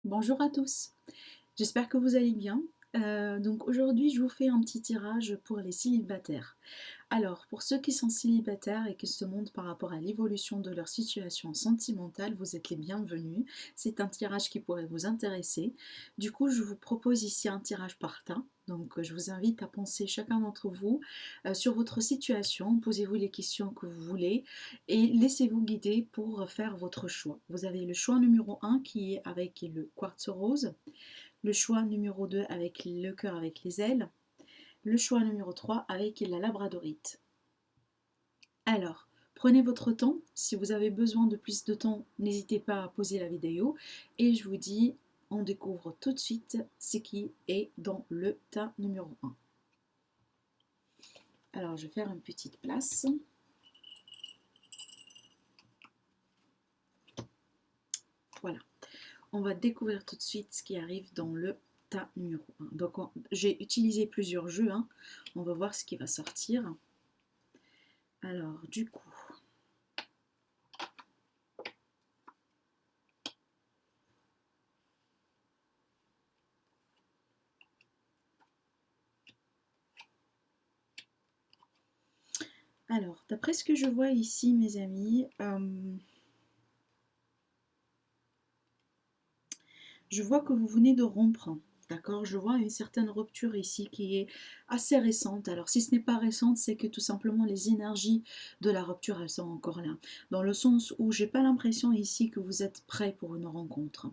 Bonjour à tous, j'espère que vous allez bien. Donc aujourd'hui je vous fais un petit tirage pour les célibataires. Alors pour ceux qui sont célibataires et qui se demandent par rapport à l'évolution de leur situation sentimentale, vous êtes les bienvenus. C'est un tirage qui pourrait vous intéresser. Du coup je vous propose ici un tirage par tas. Donc je vous invite à penser chacun d'entre vous sur votre situation, posez-vous les questions que vous voulez et laissez-vous guider pour faire votre choix. Vous avez le choix numéro 1 qui est avec le quartz rose, le choix numéro 2 avec le cœur avec les ailes, le choix numéro 3 avec la labradorite. Alors, prenez votre temps. Si vous avez besoin de plus de temps, n'hésitez pas à pauser la vidéo. Et je vous dis, on découvre tout de suite ce qui est dans le tas numéro 1. Alors, je vais faire une petite place. Voilà. On va découvrir tout de suite ce qui arrive dans le tas numéro 1. Donc, j'ai utilisé plusieurs jeux. On va voir ce qui va sortir. Alors, du coup, alors, d'après ce que je vois ici, mes amis, je vois que vous venez de rompre. D'accord, je vois une certaine rupture ici qui est assez récente. Alors si ce n'est pas récente, c'est que tout simplement les énergies de la rupture, elles sont encore là. Dans le sens où j'ai pas l'impression ici que vous êtes prêt pour une rencontre.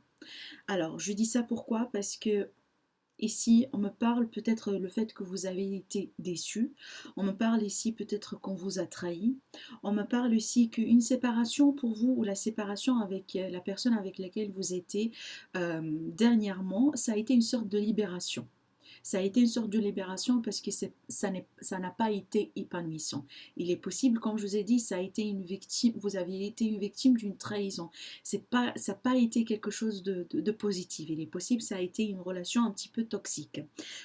Alors je dis ça pourquoi? Parce que ici, on me parle peut-être le fait que vous avez été déçu. On me parle ici peut-être qu'on vous a trahi. On me parle ici qu'une séparation pour vous ou la séparation avec la personne avec laquelle vous étiez dernièrement, ça a été une sorte de libération. Ça a été une sorte de libération parce que ça n'a pas été épanouissant. Il est possible, comme je vous ai dit, ça a été une victime, vous avez été une victime d'une trahison. Ça n'a pas été quelque chose de positif. Il est possible, ça a été une relation un petit peu toxique.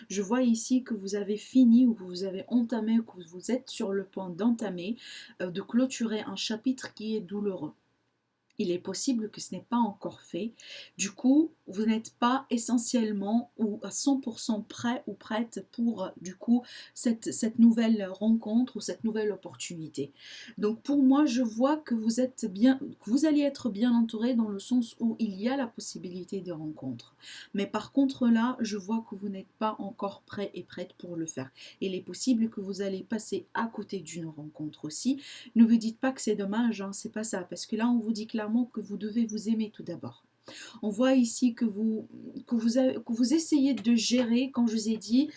Je vois ici que vous avez fini ou que vous avez entamé, ou que vous êtes sur le point d'entamer, de clôturer un chapitre qui est douloureux. Il est possible que ce n'est pas encore fait. Du coup, vous n'êtes pas essentiellement ou à 100% prêt ou prête pour du coup cette nouvelle rencontre ou cette nouvelle opportunité. Donc pour moi, je vois que vous êtes bien, que vous allez être bien entouré dans le sens où il y a la possibilité de rencontre. Mais par contre là, je vois que vous n'êtes pas encore prêt et prête pour le faire. Il est possible que vous allez passer à côté d'une rencontre aussi. Ne vous dites pas que c'est dommage, c'est pas ça, parce que là on vous dit clairement que vous devez vous aimer tout d'abord. On voit ici que vous essayez de gérer, comme je vous ai dit,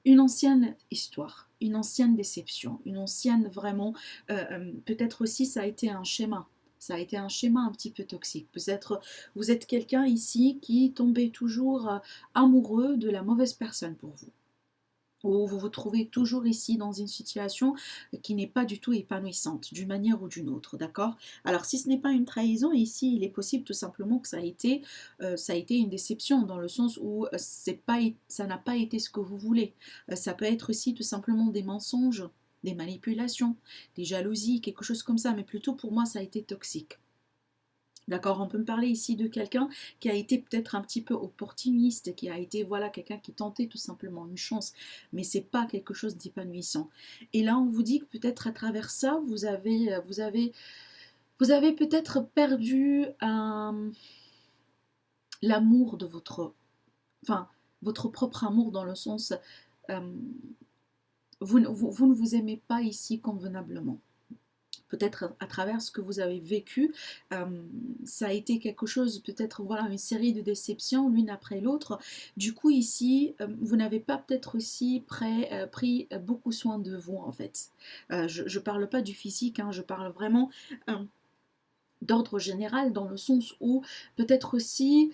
une ancienne histoire, une ancienne déception, une ancienne vraiment, peut-être aussi ça a été un schéma. Ça a été un schéma un petit peu toxique. Peut-être vous êtes quelqu'un ici qui tombait toujours amoureux de la mauvaise personne pour vous, ou vous vous trouvez toujours ici dans une situation qui n'est pas du tout épanouissante, d'une manière ou d'une autre, d'accord? Alors si ce n'est pas une trahison, ici il est possible tout simplement que ça a été une déception, dans le sens où ça n'a pas été ce que vous voulez. Ça peut être aussi tout simplement des mensonges, des manipulations, des jalousies, quelque chose comme ça, mais plutôt pour moi ça a été toxique. D'accord, on peut me parler ici de quelqu'un qui a été peut-être un petit peu opportuniste, qui a été voilà quelqu'un qui tentait tout simplement une chance, mais c'est pas quelque chose d'épanouissant. Et là, on vous dit que peut-être à travers ça, vous avez peut-être perdu l'amour de enfin, votre propre amour dans le sens, euh, vous ne vous aimez pas ici convenablement. Peut-être à travers ce que vous avez vécu, ça a été quelque chose, peut-être voilà une série de déceptions l'une après l'autre. Du coup ici, vous n'avez pas peut-être aussi pris beaucoup soin de vous en fait. Je ne parle pas du physique, je parle vraiment euh, d'ordre général, dans le sens où peut-être aussi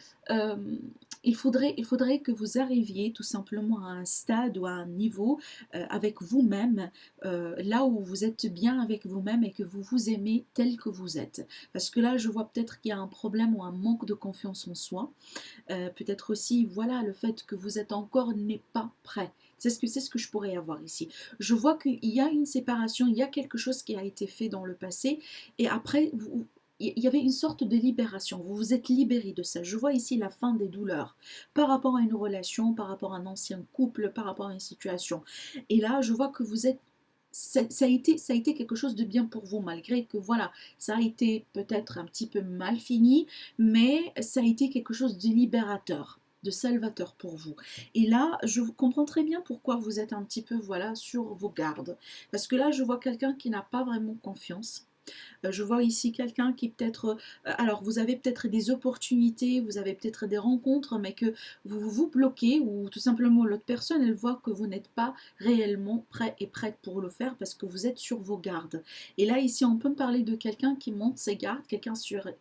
il faudrait que vous arriviez tout simplement à un stade ou à un niveau avec vous-même, là où vous êtes bien avec vous-même et que vous vous aimez tel que vous êtes. Parce que là, je vois peut-être qu'il y a un problème ou un manque de confiance en soi. Peut-être aussi, voilà, le fait que vous êtes encore n'est pas prêt. C'est ce que je pourrais avoir ici. Je vois qu'il y a une séparation, il y a quelque chose qui a été fait dans le passé, et après, il y avait une sorte de libération, vous vous êtes libéré de ça. Je vois ici la fin des douleurs par rapport à une relation, par rapport à un ancien couple, par rapport à une situation. Et là, je vois que vous êtes ça a été quelque chose de bien pour vous, malgré que voilà, ça a été peut-être un petit peu mal fini, mais ça a été quelque chose de libérateur, de salvateur pour vous. Et là, je comprends très bien pourquoi vous êtes un petit peu voilà sur vos gardes. Parce que là, je vois quelqu'un qui n'a pas vraiment confiance. Je vois ici quelqu'un qui peut-être, alors vous avez peut-être des opportunités, vous avez peut-être des rencontres, mais que vous vous bloquez ou tout simplement l'autre personne, elle voit que vous n'êtes pas réellement prêt et prête pour le faire parce que vous êtes sur vos gardes. Et là, ici, on peut me parler de quelqu'un qui monte ses gardes, quelqu'un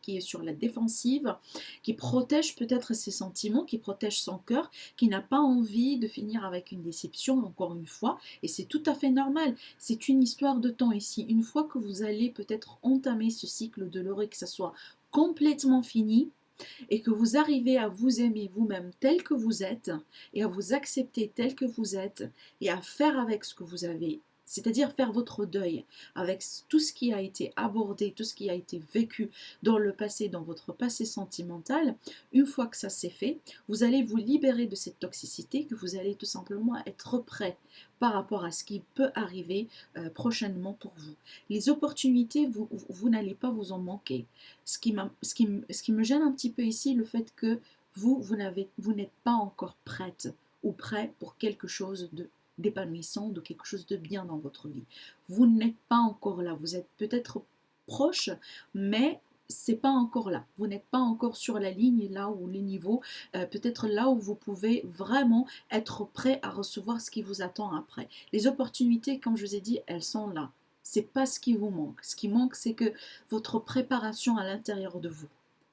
qui est sur la défensive, qui protège peut-être ses sentiments, qui protège son cœur, qui n'a pas envie de finir avec une déception, encore une fois, et c'est tout à fait normal. C'est une histoire de temps ici. Une fois que vous allez peut-être entamer ce cycle de l'heureux, que ça soit complètement fini, et que vous arrivez à vous aimer vous-même tel que vous êtes, et à vous accepter tel que vous êtes, et à faire avec ce que vous avez, c'est-à-dire faire votre deuil avec tout ce qui a été abordé, tout ce qui a été vécu dans le passé, dans votre passé sentimental. Une fois que ça s'est fait, vous allez vous libérer de cette toxicité, que vous allez tout simplement être prêt par rapport à ce qui peut arriver prochainement pour vous. Les opportunités, vous n'allez pas vous en manquer. Ce qui me gêne un petit peu ici, le fait que vous n'êtes pas encore prête ou prêt pour quelque chose d'épanouissant, de quelque chose de bien dans votre vie. Vous n'êtes pas encore là. Vous êtes peut-être proche, mais c'est pas encore là. Vous n'êtes pas encore sur la ligne là où les niveaux, peut-être là où vous pouvez vraiment être prêt à recevoir ce qui vous attend après. Les opportunités, comme je vous ai dit, elles sont là. C'est pas ce qui vous manque. Ce qui manque, c'est que votre préparation à l'intérieur de vous.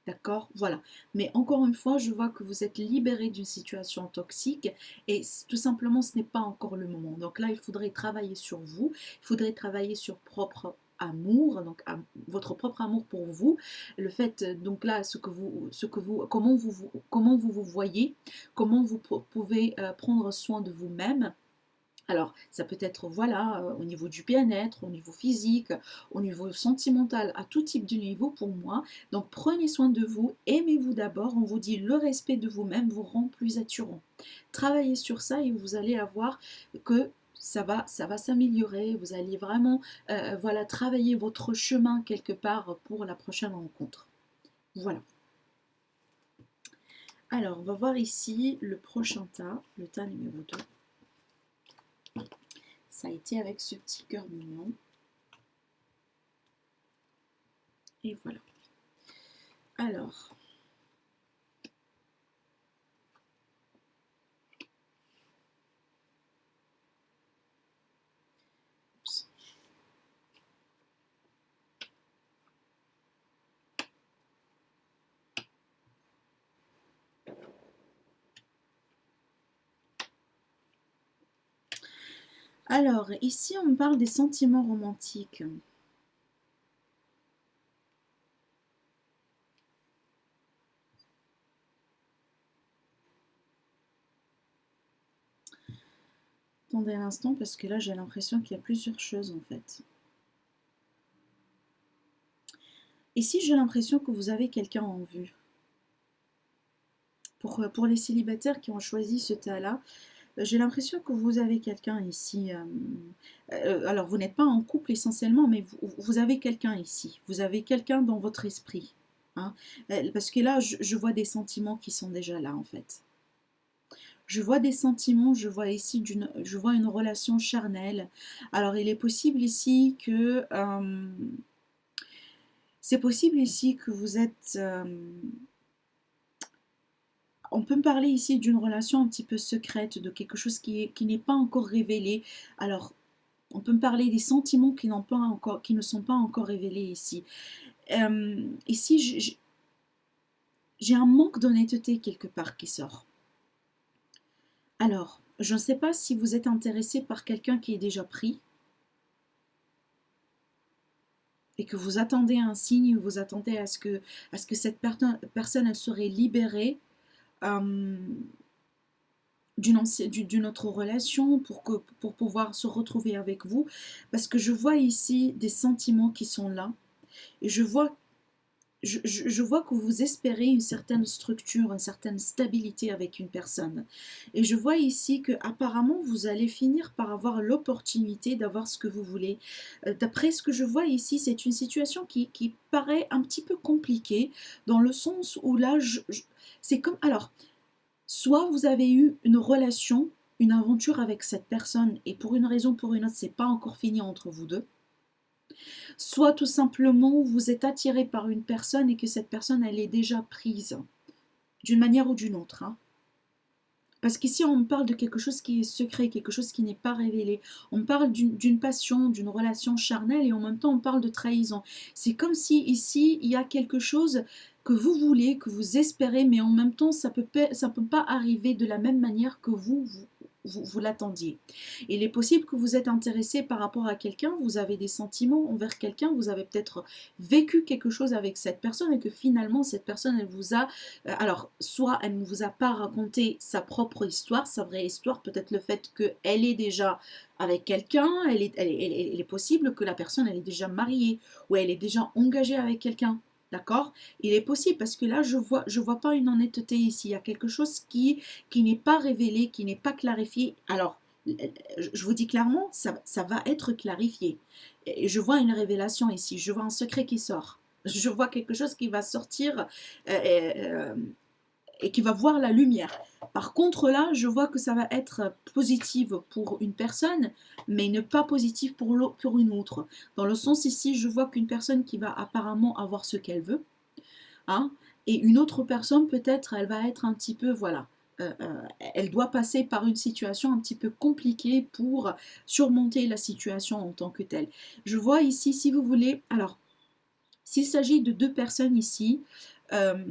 D'accord? Voilà. Mais encore une fois, je vois que vous êtes libéré d'une situation toxique et tout simplement, ce n'est pas encore le moment. Donc là, il faudrait travailler sur vous, il faudrait travailler sur propre amour, donc votre propre amour pour vous, le fait donc là comment vous voyez, comment vous pouvez prendre soin de vous-même. Alors, ça peut être, voilà, au niveau du bien-être, au niveau physique, au niveau sentimental, à tout type de niveau pour moi. Donc, prenez soin de vous, aimez-vous d'abord. On vous dit le respect de vous-même vous rend plus attirant. Travaillez sur ça et vous allez avoir que ça va s'améliorer. Vous allez vraiment, voilà, travailler votre chemin quelque part pour la prochaine rencontre. Voilà. Alors, on va voir ici le prochain tas, le tas numéro 2. Ça a été avec ce petit cœur mignon. Et voilà. Alors. Oups. Alors, ici, on me parle des sentiments romantiques. Attendez un instant, parce que là, j'ai l'impression qu'il y a plusieurs choses, en fait. Ici, j'ai l'impression que vous avez quelqu'un en vue. Pour les célibataires qui ont choisi ce tas-là, j'ai l'impression que vous avez quelqu'un ici. Alors, vous n'êtes pas en couple essentiellement, mais vous avez quelqu'un ici. Vous avez quelqu'un dans votre esprit. Hein, parce que là, je vois des sentiments qui sont déjà là, en fait. Je vois des sentiments, je vois une relation charnelle. Alors, il est possible ici que... c'est possible ici que vous êtes... on peut me parler ici d'une relation un petit peu secrète, de quelque chose qui n'est pas encore révélé. Alors, on peut me parler des sentiments qui ne sont pas encore révélés ici. Ici, j'ai un manque d'honnêteté quelque part qui sort. Alors, je ne sais pas si vous êtes intéressé par quelqu'un qui est déjà pris et que vous attendez un signe, vous attendez à ce que cette personne elle serait libérée d'une autre relation pour pouvoir se retrouver avec vous. Parce que je vois ici des sentiments qui sont là et je vois je vois que vous espérez une certaine structure, une certaine stabilité avec une personne. Et je vois ici que apparemment vous allez finir par avoir l'opportunité d'avoir ce que vous voulez. D'après ce que je vois ici, c'est une situation qui paraît un petit peu compliquée, dans le sens où là, c'est comme... Alors, soit vous avez eu une relation, une aventure avec cette personne, et pour une raison ou pour une autre, c'est pas encore fini entre vous deux. Soit tout simplement vous êtes attiré par une personne et que cette personne elle est déjà prise d'une manière ou d'une autre, hein. Parce qu'ici on parle de quelque chose qui est secret, quelque chose qui n'est pas révélé. On parle d'une passion, d'une relation charnelle et en même temps on parle de trahison. C'est comme si ici il y a quelque chose que vous voulez, que vous espérez, mais en même temps ça peut pas arriver de la même manière que vous l'attendiez. Il est possible que vous êtes intéressé par rapport à quelqu'un, vous avez des sentiments envers quelqu'un, vous avez peut-être vécu quelque chose avec cette personne et que finalement cette personne elle vous a alors, soit elle ne vous a pas raconté sa propre histoire, sa vraie histoire, peut-être le fait qu'elle est déjà avec quelqu'un, elle est possible que la personne elle est déjà mariée ou elle est déjà engagée avec quelqu'un. D'accord? Il est possible parce que là, je vois pas une honnêteté ici. Il y a quelque chose qui n'est pas révélé, qui n'est pas clarifié. Alors, je vous dis clairement, ça va être clarifié. Et je vois une révélation ici, je vois un secret qui sort. Je vois quelque chose qui va sortir euh, et qui va voir la lumière. Par contre, là, je vois que ça va être positive pour une personne, mais ne pas positive pour une autre. Dans le sens ici, je vois qu'une personne qui va apparemment avoir ce qu'elle veut, hein, et une autre personne, peut-être, elle va être un petit peu, voilà, elle doit passer par une situation un petit peu compliquée pour surmonter la situation en tant que telle. Je vois ici, si vous voulez, alors, s'il s'agit de deux personnes ici, euh,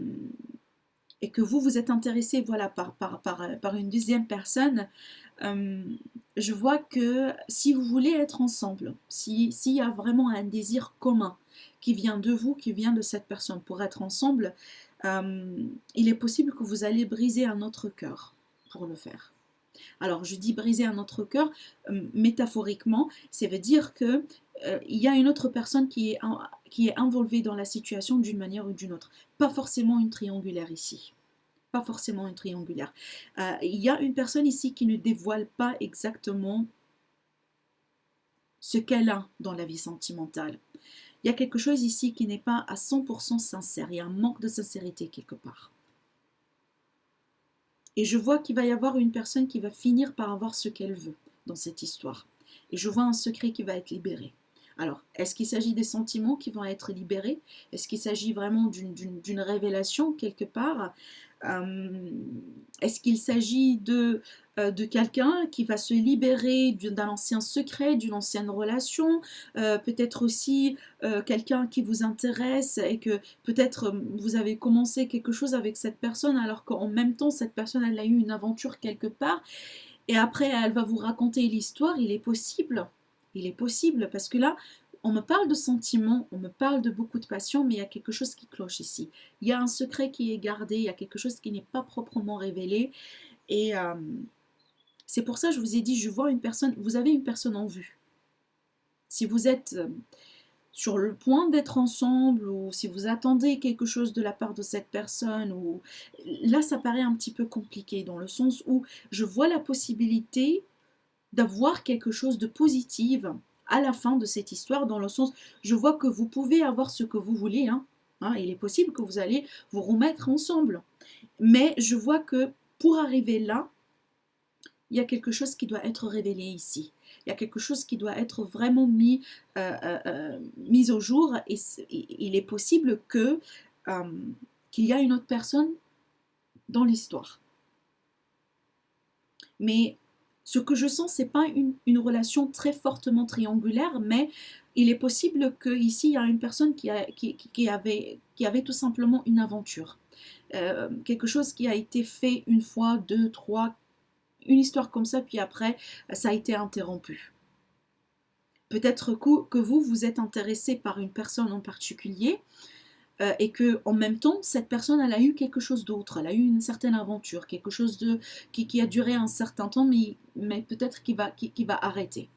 et que vous êtes intéressé voilà, par une deuxième personne, euh, je vois que si vous voulez être ensemble, s'il y a vraiment un désir commun qui vient de vous, qui vient de cette personne pour être ensemble, il est possible que vous allez briser un autre cœur pour le faire. Alors je dis briser un autre cœur, métaphoriquement, ça veut dire que il y a une autre personne qui est involvée dans la situation d'une manière ou d'une autre. Pas forcément une triangulaire ici. Pas forcément une triangulaire. Il y a une personne ici qui ne dévoile pas exactement ce qu'elle a dans la vie sentimentale. Il y a quelque chose ici qui n'est pas à 100% sincère. Il y a un manque de sincérité quelque part. Et je vois qu'il va y avoir une personne qui va finir par avoir ce qu'elle veut dans cette histoire. Et je vois un secret qui va être libéré. Alors, est-ce qu'il s'agit des sentiments qui vont être libérés? Est-ce qu'il s'agit vraiment d'une révélation quelque part? Est-ce qu'il s'agit de quelqu'un qui va se libérer d'un ancien secret, d'une ancienne relation? Peut-être aussi quelqu'un qui vous intéresse et que peut-être vous avez commencé quelque chose avec cette personne alors qu'en même temps cette personne elle a eu une aventure quelque part et après elle va vous raconter l'histoire. Il est possible parce que là on me parle de sentiments, on me parle de beaucoup de passion, mais il y a quelque chose qui cloche ici. Il y a un secret qui est gardé, il y a quelque chose qui n'est pas proprement révélé et c'est pour ça que je vous ai dit je vois une personne, vous avez une personne en vue. Si vous êtes sur le point d'être ensemble ou si vous attendez quelque chose de la part de cette personne ou là ça paraît un petit peu compliqué dans le sens où je vois la possibilité d'avoir quelque chose de positif à la fin de cette histoire dans le sens je vois que vous pouvez avoir ce que vous voulez, hein. Hein, il est possible que vous allez vous remettre ensemble mais je vois que pour arriver là il y a quelque chose qui doit être révélé ici. Il y a quelque chose qui doit être vraiment mis au jour et il est possible qu'il y a une autre personne dans l'histoire. Mais ce que je sens, c'est pas une relation très fortement triangulaire, mais il est possible qu'ici, il y a une personne qui avait tout simplement une aventure. Quelque chose qui a été fait une fois, deux, trois, une histoire comme ça, puis après, ça a été interrompu. Peut-être que vous, vous êtes intéressé par une personne en particulier et que en même temps, cette personne, elle a eu quelque chose d'autre, elle a eu une certaine aventure, quelque chose qui a duré un certain temps, mais peut-être qui va arrêter,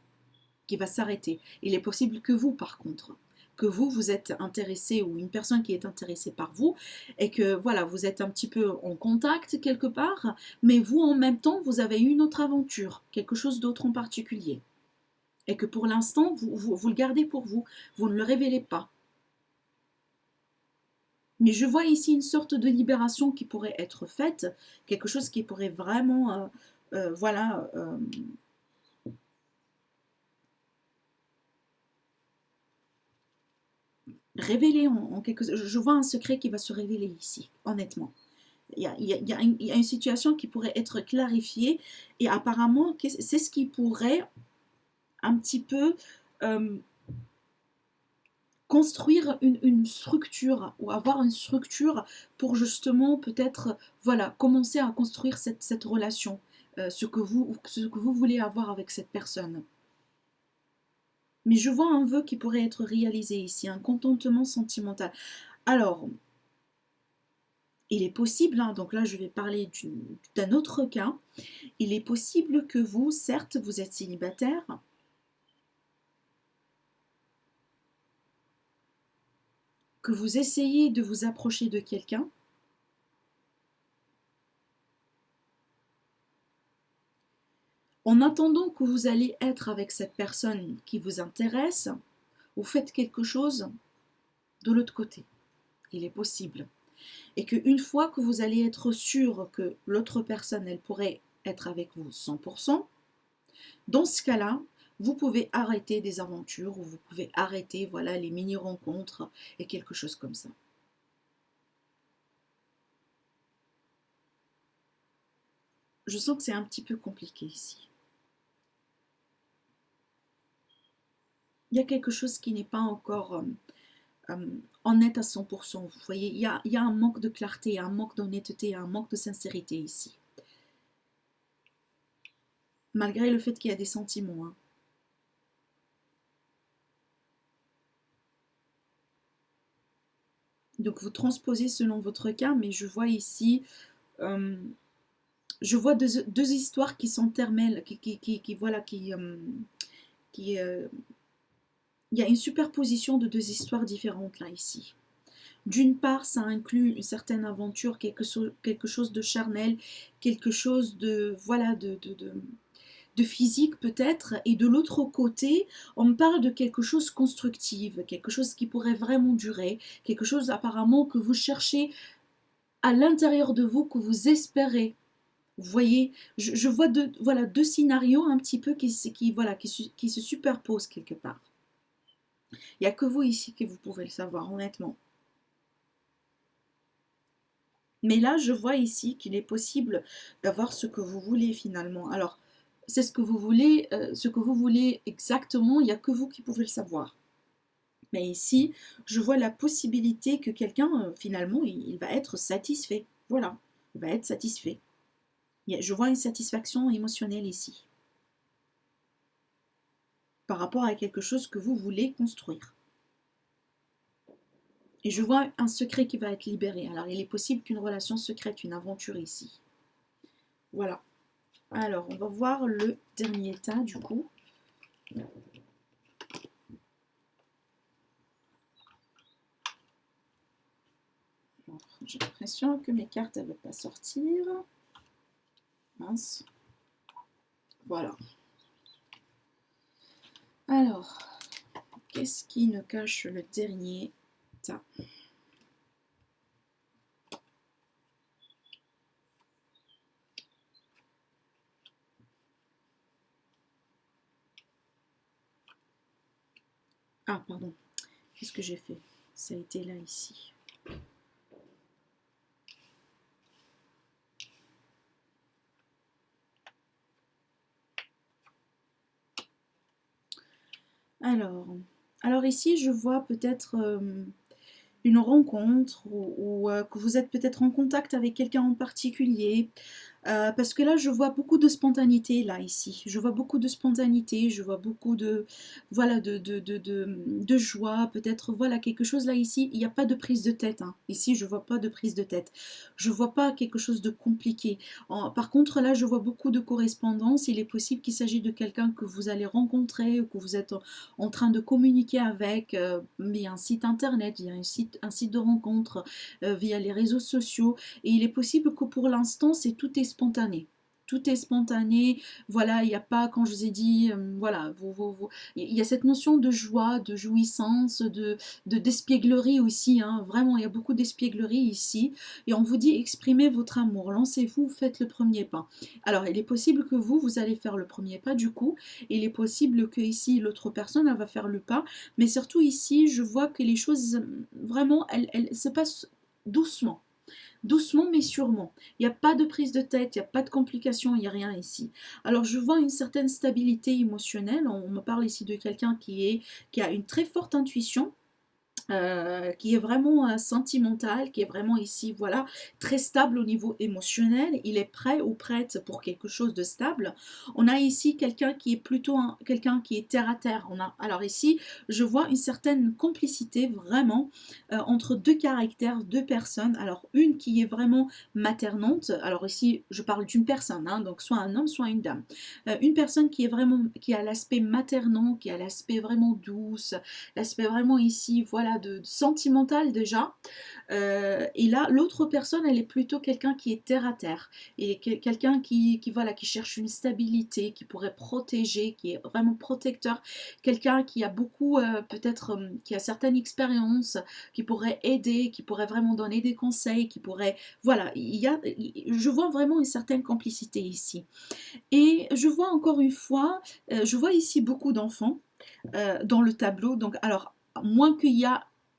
qui va s'arrêter. Il est possible que vous, par contre, que vous êtes intéressé ou une personne qui est intéressée par vous et que voilà, vous êtes un petit peu en contact quelque part, mais vous en même temps, vous avez une autre aventure, quelque chose d'autre en particulier. Et que pour l'instant, vous le gardez pour vous, vous ne le révélez pas. Mais je vois ici une sorte de libération qui pourrait être faite, quelque chose qui pourrait vraiment, voilà, révéler en quelque chose. Je vois un secret qui va se révéler ici, honnêtement. Il y a une situation qui pourrait être clarifiée et apparemment, c'est ce qui pourrait un petit peu construire une structure ou avoir une structure pour justement peut-être voilà, commencer à construire cette relation, ce que vous voulez avoir avec cette personne. Mais je vois un vœu qui pourrait être réalisé ici, un contentement sentimental. Alors, il est possible, hein, donc là je vais parler d'un autre cas, il est possible que vous, certes, vous êtes célibataire, que vous essayez de vous approcher de quelqu'un, en attendant que vous allez être avec cette personne qui vous intéresse, vous faites quelque chose de l'autre côté. Il est possible. Et qu'une fois que vous allez être sûr que l'autre personne, elle pourrait être avec vous 100%, dans ce cas-là, vous pouvez arrêter des aventures ou vous pouvez arrêter voilà, les mini-rencontres et quelque chose comme ça. Je sens que c'est un petit peu compliqué ici. Il y a quelque chose qui n'est pas encore honnête à 100%. Vous voyez, il y a un manque de clarté, un manque d'honnêteté, un manque de sincérité ici. Malgré le fait qu'il y a des sentiments. Hein. Donc vous transposez selon votre cas, mais je vois ici, je vois deux histoires qui s'entermêlent, voilà, il y a une superposition de deux histoires différentes là ici. D'une part, ça inclut une certaine aventure, quelque chose de charnel, quelque chose de, voilà, de physique peut-être, et de l'autre côté, on me parle de quelque chose constructif, quelque chose qui pourrait vraiment durer, quelque chose apparemment que vous cherchez à l'intérieur de vous, que vous espérez. Vous voyez, je vois voilà, deux scénarios un petit peu voilà, qui se superposent quelque part. Il n'y a que vous ici que vous pouvez le savoir, honnêtement. Mais là, je vois ici qu'il est possible d'avoir ce que vous voulez finalement. Alors, c'est ce que vous voulez exactement, il n'y a que vous qui pouvez le savoir. Mais ici, je vois la possibilité que quelqu'un, finalement, il va être satisfait. Voilà, il va être satisfait. Je vois une satisfaction émotionnelle ici, par rapport à quelque chose que vous voulez construire. Et je vois un secret qui va être libéré. Alors, il est possible qu'une relation secrète, une aventure ici. Voilà. Alors, on va voir le dernier tas, du coup. J'ai l'impression que mes cartes ne veulent pas sortir. Mince. Voilà. Alors, qu'est-ce qui nous cache le dernier tas? Ah, pardon. Qu'est-ce que j'ai fait? Ça a été là, ici. Alors ici, je vois peut-être une rencontre ou que vous êtes peut-être en contact avec quelqu'un en particulier. Parce que là, je vois beaucoup de spontanéité, là, ici. Je vois beaucoup de spontanéité, je vois beaucoup de, voilà, de joie, peut-être, voilà, quelque chose là, ici. Il n'y a pas de prise de tête, hein. Ici, je vois pas de prise de tête. Je vois pas quelque chose de compliqué. Par contre, là, je vois beaucoup de correspondance. Il est possible qu'il s'agisse de quelqu'un que vous allez rencontrer ou que vous êtes en train de communiquer avec via un site internet, via un site de rencontre, via les réseaux sociaux. Et il est possible que pour l'instant, c'est tout est spontané. Tout est spontané, voilà, il n'y a pas, quand je vous ai dit, voilà, il y a cette notion de joie, de jouissance, d'espièglerie aussi, hein, vraiment, il y a beaucoup d'espièglerie ici, et on vous dit exprimez votre amour, lancez-vous, faites le premier pas. Alors, il est possible que vous allez faire le premier pas du coup, et il est possible que ici, l'autre personne, elle va faire le pas, mais surtout ici, je vois que les choses, vraiment, elles se passent doucement. Doucement mais sûrement. Il n'y a pas de prise de tête, il n'y a pas de complications, il n'y a rien ici. Alors je vois une certaine stabilité émotionnelle. On me parle ici de quelqu'un qui a une très forte intuition, qui est vraiment sentimental, qui est vraiment ici, voilà, très stable au niveau émotionnel. Il est prêt ou prête pour quelque chose de stable. On a ici quelqu'un qui est plutôt quelqu'un qui est terre à terre. Alors ici, je vois une certaine complicité vraiment entre deux caractères, deux personnes. Alors une qui est vraiment maternante. Alors ici, je parle d'une personne, hein, donc soit un homme, soit une dame. Une personne qui est vraiment, qui a l'aspect maternant, qui a l'aspect vraiment douce, l'aspect vraiment ici, voilà, de sentimental déjà. Et là, l'autre personne, elle est plutôt quelqu'un qui est terre à terre et quelqu'un voilà, qui cherche une stabilité, qui pourrait protéger, qui est vraiment protecteur, quelqu'un qui a beaucoup, peut-être, qui a certaines expériences, qui pourrait aider, qui pourrait vraiment donner des conseils, qui pourrait, voilà, je vois vraiment une certaine complicité ici. Et je vois encore une fois, je vois ici beaucoup d'enfants dans le tableau. Donc, alors, moins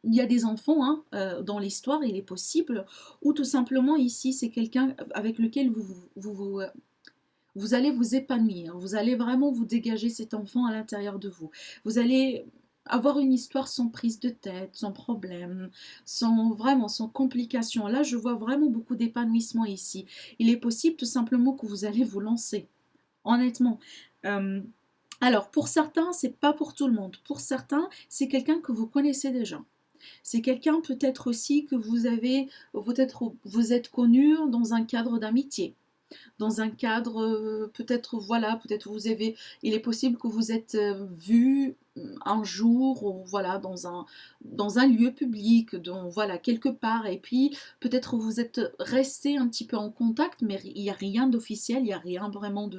il y a des enfants hein, dans l'histoire, il est possible, ou tout simplement ici, c'est quelqu'un avec lequel vous allez vous épanouir, vous allez vraiment vous dégager cet enfant à l'intérieur de vous. Vous allez avoir une histoire sans prise de tête, sans problème, sans complication. Là, je vois vraiment beaucoup d'épanouissement ici. Il est possible tout simplement que vous allez vous lancer, honnêtement. Euh, alors, pour certains, c'est pas pour tout le monde. Pour certains, c'est quelqu'un que vous connaissez déjà. C'est quelqu'un peut-être aussi que peut-être vous êtes connu dans un cadre d'amitié, dans un cadre peut-être voilà, peut-être vous avez, il est possible que vous êtes vu un jour ou voilà dans un lieu public, voilà quelque part et puis peut-être vous êtes resté un petit peu en contact mais il n'y a rien d'officiel, il n'y a rien vraiment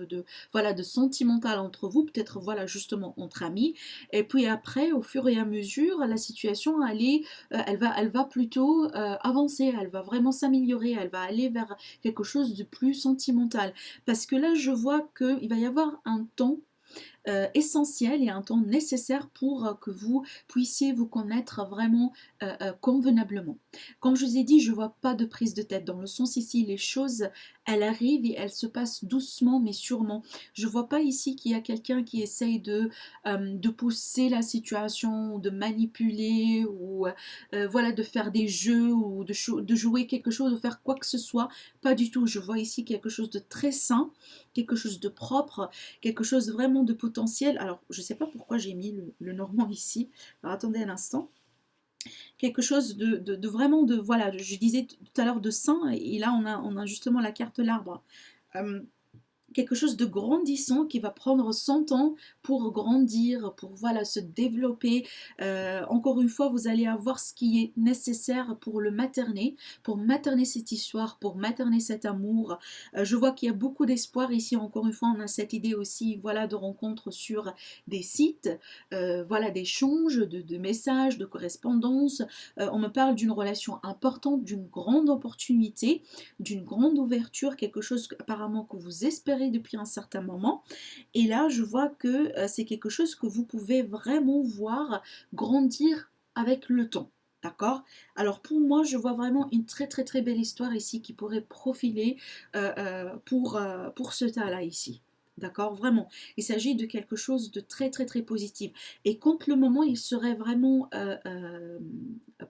voilà de sentimental entre vous, peut-être voilà justement entre amis et puis après au fur et à mesure la situation elle va plutôt avancer, elle va vraiment s'améliorer, elle va aller vers quelque chose de plus sentimental. Parce que là, je vois qu'il va y avoir un temps essentiel et un temps nécessaire pour que vous puissiez vous connaître vraiment convenablement. Comme je vous ai dit, je ne vois pas de prise de tête, dans le sens ici, les choses, elles arrivent et elles se passent doucement mais sûrement. Je ne vois pas ici qu'il y a quelqu'un qui essaye de pousser la situation, de manipuler ou voilà, de faire des jeux ou de jouer quelque chose, de faire quoi que ce soit. Pas du tout, je vois ici quelque chose de très sain, quelque chose de propre, quelque chose vraiment de potentiel. Alors, je ne sais pas pourquoi j'ai mis le normand ici. Alors, attendez un instant. Quelque chose de vraiment de, voilà, je disais tout à l'heure de sain, et là, on a justement la carte l'arbre. Euh, Quelque chose de grandissant qui va prendre son temps pour grandir, pour voilà, se développer. Encore une fois, vous allez avoir ce qui est nécessaire pour materner cette histoire, pour materner cet amour. Je vois qu'il y a beaucoup d'espoir ici. Encore une fois, on a cette idée aussi voilà, de rencontres sur des sites, voilà, d'échanges, de messages, de correspondances. On me parle d'une relation importante, d'une grande opportunité, d'une grande ouverture, quelque chose apparemment que vous espérez depuis un certain moment. Et là, je vois que c'est quelque chose que vous pouvez vraiment voir grandir avec le temps. D'accord. Alors pour moi, je vois vraiment une très très très belle histoire ici qui pourrait profiler pour ce tas-là ici. D'accord? Vraiment. Il s'agit de quelque chose de très, très, très positif. Et quand le moment, il serait vraiment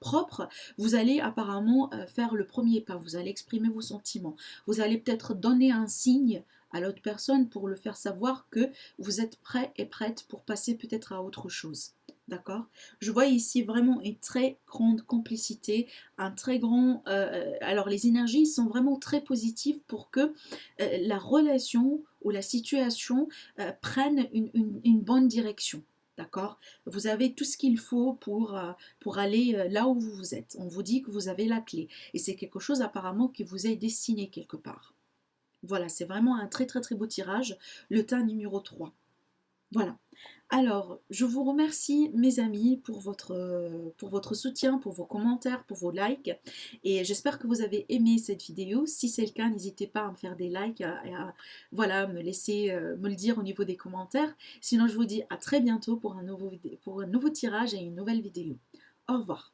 propre, vous allez apparemment faire le premier pas. Vous allez exprimer vos sentiments. Vous allez peut-être donner un signe à l'autre personne pour le faire savoir que vous êtes prêt et prête pour passer peut-être à autre chose. D'accord? Je vois ici vraiment une très grande complicité, un très grand... alors les énergies sont vraiment très positives pour que la relation ou la situation prenne une bonne direction. D'accord? Vous avez tout ce qu'il faut pour aller là où vous êtes. On vous dit que vous avez la clé. Et c'est quelque chose apparemment qui vous est destiné quelque part. Voilà, c'est vraiment un très très très beau tirage. Le tas numéro 3. Voilà. Alors, je vous remercie, mes amis, pour votre soutien, pour vos commentaires, pour vos likes. Et j'espère que vous avez aimé cette vidéo. Si c'est le cas, n'hésitez pas à me faire des likes, voilà, me laisser me le dire au niveau des commentaires. Sinon, je vous dis à très bientôt pour un nouveau tirage et une nouvelle vidéo. Au revoir.